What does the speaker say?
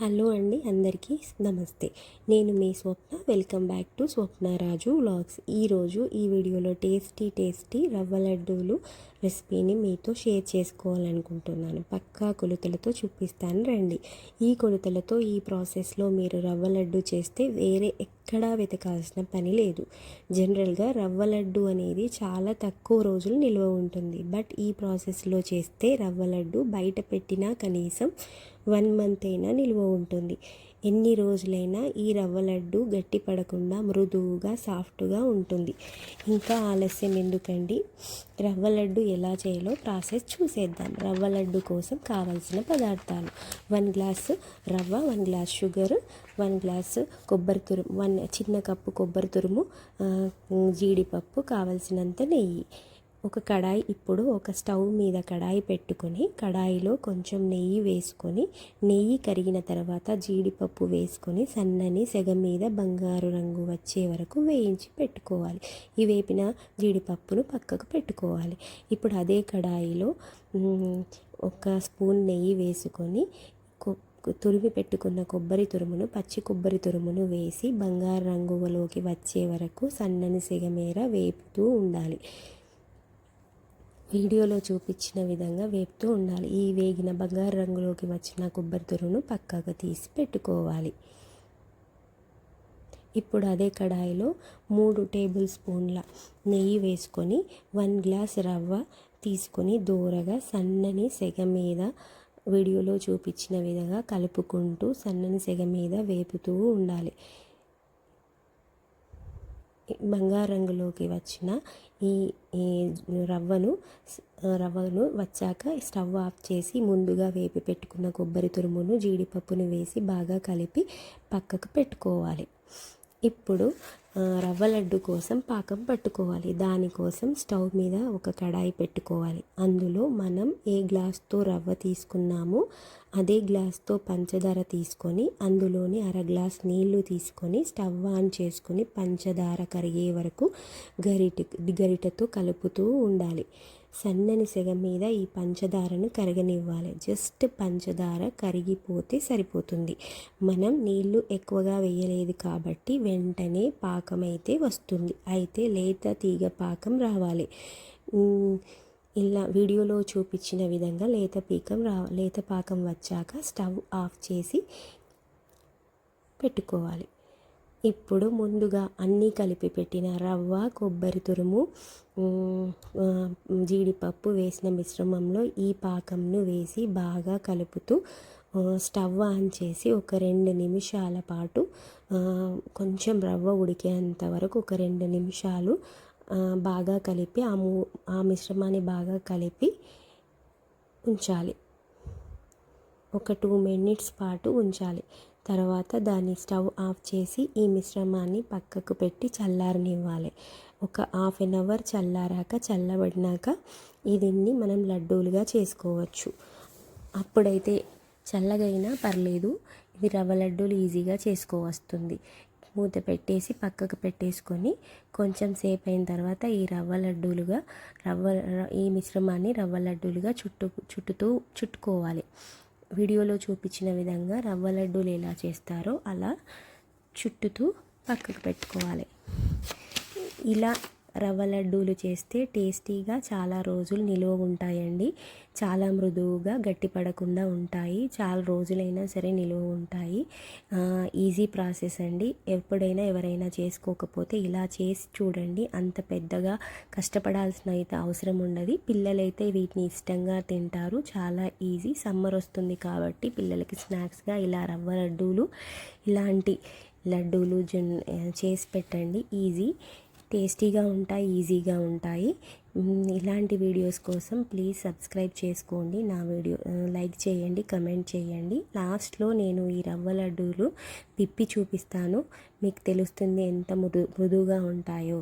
Hello అండి, అందరికీ నమస్తే. నేను మీ Swapna. Welcome back to Swapna Raju vlogs. ఈరోజు ఈ వీడియోలో టేస్టీ రవ్వ లడ్డూలు రెసిపీని మీతో షేర్ చేసుకోవాలనుకుంటున్నాను. పక్కా కొలతలతో చూపిస్తాను రండి. ఈ కొలతలతో ఈ ప్రాసెస్లో మీరు రవ్వ లడ్డు చేస్తే వేరే ఎక్కడా వెతకాల్సిన పని లేదు. జనరల్గా రవ్వ లడ్డు అనేది చాలా తక్కువ రోజులు నిల్వ ఉంటుంది. బట్ ఈ ప్రాసెస్లో చేస్తే రవ్వ లడ్డు బయట పెట్టినా కనీసం 1 మంత్ అయినా నిల్వ ఉంటుంది. ఎన్ని రోజులైనా ఈ రవ్వ లడ్డు గట్టి పడకుండా మృదువుగా సాఫ్ట్గా ఉంటుంది. ఇంకా ఆలస్యం ఎందుకండి, రవ్వ లడ్డు ఎలా చేయాలో ప్రాసెస్ చూసేద్దాం. రవ్వ లడ్డు కోసం కావాల్సిన పదార్థాలు: 1 గ్లాసు రవ్వ, 1 గ్లాస్ షుగర్, 1 గ్లాసు కొబ్బరి తురుము, 1 చిన్న కప్పు కొబ్బరి తురుము, జీడిపప్పు, కావలసినంత నెయ్యి. ఒక కడాయి, ఇప్పుడు ఒక స్టవ్ మీద కడాయి పెట్టుకొని కడాయిలో కొంచెం నెయ్యి వేసుకొని, నెయ్యి కరిగిన తర్వాత జీడిపప్పు వేసుకొని సన్నని సెగ మీద బంగారు రంగు వచ్చే వరకు వేయించి పెట్టుకోవాలి. ఈ వేపిన జీడిపప్పును పక్కకు పెట్టుకోవాలి. ఇప్పుడు అదే కడాయిలో 1 స్పూన్ నెయ్యి వేసుకొని తురిమి పెట్టుకున్న కొబ్బరి తురుమును, పచ్చి కొబ్బరి తురుమును వేసి బంగారు రంగులోకి వచ్చే వరకు సన్నని సెగ మీద వేపుతూ ఉండాలి. వీడియోలో చూపించిన విధంగా వేపుతూ ఉండాలి. ఈ వేగిన బంగారు రంగులోకి వచ్చిన కొబ్బరి తురుమును పక్కగా తీసి పెట్టుకోవాలి. ఇప్పుడు అదే కడాయిలో 3 టేబుల్ స్పూన్ల నెయ్యి వేసుకొని 1 గ్లాస్ రవ్వ తీసుకొని దూరగా సన్నని సెగ మీద వీడియోలో చూపించిన విధంగా కలుపుకుంటూ సన్నని సెగ మీద వేపుతూ ఉండాలి. బంగారు రంగులోకి వచ్చిన ఈ రవ్వను వచ్చాక స్టవ్ ఆఫ్ చేసి ముందుగా వేపి పెట్టుకున్న కొబ్బరి తురుమును, జీడిపప్పును వేసి బాగా కలిపి పక్కకు పెట్టుకోవాలి. ఇప్పుడు రవ్వ లడ్డు కోసం పాకం పట్టుకోవాలి. దానికోసం స్టవ్ మీద ఒక కడాయి పెట్టుకోవాలి. అందులో మనం ఏ గ్లాస్తో రవ్వ తీసుకున్నామో అదే గ్లాస్తో పంచదార తీసుకొని అందులోని 1/2 గ్లాస్ నీళ్లు తీసుకొని స్టవ్ ఆన్ చేసుకొని పంచదార కరిగే వరకు గరిటతో కలుపుతూ ఉండాలి. సన్నని సెగ మీద ఈ పంచదారను కరగనివ్వాలి. జస్ట్ పంచదార కరిగిపోతే సరిపోతుంది. మనం నీళ్లు ఎక్కువగా వేయలేదు కాబట్టి వెంటనే పాకం అయితే వస్తుంది. అయితే లేత తీగ పాకం రావాలి. ఇలా వీడియోలో చూపించిన విధంగా లేత పాకం వచ్చాక స్టవ్ ఆఫ్ చేసి పెట్టుకోవాలి. ఇప్పుడు ముందుగా అన్నీ కలిపి పెట్టిన రవ్వ, కొబ్బరి తురుము, జీడిపప్పు వేసిన మిశ్రమంలో ఈ పాకంను వేసి బాగా కలుపుతూ స్టవ్ ఆన్ చేసి ఒక 2 నిమిషాల పాటు కొంచెం రవ్వ ఉడికేంత వరకు ఒక 2 నిమిషాలు బాగా కలిపి ఆ మిశ్రమాన్ని బాగా కలిపి ఉంచాలి. ఒక 2 మినిట్స్ పాటు ఉంచాలి. తర్వాత దాన్ని స్టవ్ ఆఫ్ చేసి ఈ మిశ్రమాన్ని పక్కకు పెట్టి చల్లారనివ్వాలి. ఒక 1/2 అవర్ చల్లబడినాక దీన్ని మనం లడ్డూలుగా చేసుకోవచ్చు. అప్పుడైతే చల్లగైనా పర్లేదు, ఇది రవ్వ లడ్డూలు ఈజీగా చేసుకోవస్తుంది. మూత పెట్టేసి పక్కకు పెట్టేసుకొని కొంచెం సేపు అయిన తర్వాత ఈ మిశ్రమాన్ని రవ్వ లడ్డూలుగా చుట్టుకోవాలి. వీడియోలో చూపించిన విధంగా రవ్వ లడ్డూలు ఎలా చేస్తారో అలా చుట్టుతూ పక్కకు పెట్టుకోవాలి. ఇలా రవ్వ లడ్డూలు చేస్తే టేస్టీగా చాలా రోజులు నిలువ ఉంటాయండి. చాలా మృదువుగా గట్టిపడకుండా ఉంటాయి. చాలా రోజులైనా సరే నిలువ ఉంటాయి. ఈజీ ప్రాసెస్ అండి. ఎప్పుడైనా ఎవరైనా చేసుకోకపోతే ఇలా చేసి చూడండి. అంత పెద్దగా కష్టపడాల్సిన అయితే అవసరం ఉండదు. పిల్లలైతే వీటిని ఇష్టంగా తింటారు. చాలా ఈజీ. సమ్మర్ వస్తుంది కాబట్టి పిల్లలకి స్నాక్స్గా ఇలా రవ్వ లడ్డూలు, ఇలాంటి లడ్డూలు చేసి పెట్టండి. టేస్టీగా ఉంటాయి, ఈజీగా ఉంటాయి. ఇలాంటి వీడియోస్ కోసం ప్లీజ్ సబ్స్క్రైబ్ చేసుకోండి. నా వీడియో లైక్ చేయండి, కమెంట్ చేయండి. లాస్ట్లో నేను ఈ రవ్వ లడ్డూలు తిప్పి చూపిస్తాను. మీకు తెలుస్తుంది ఎంత మృదువుగా ఉంటాయో.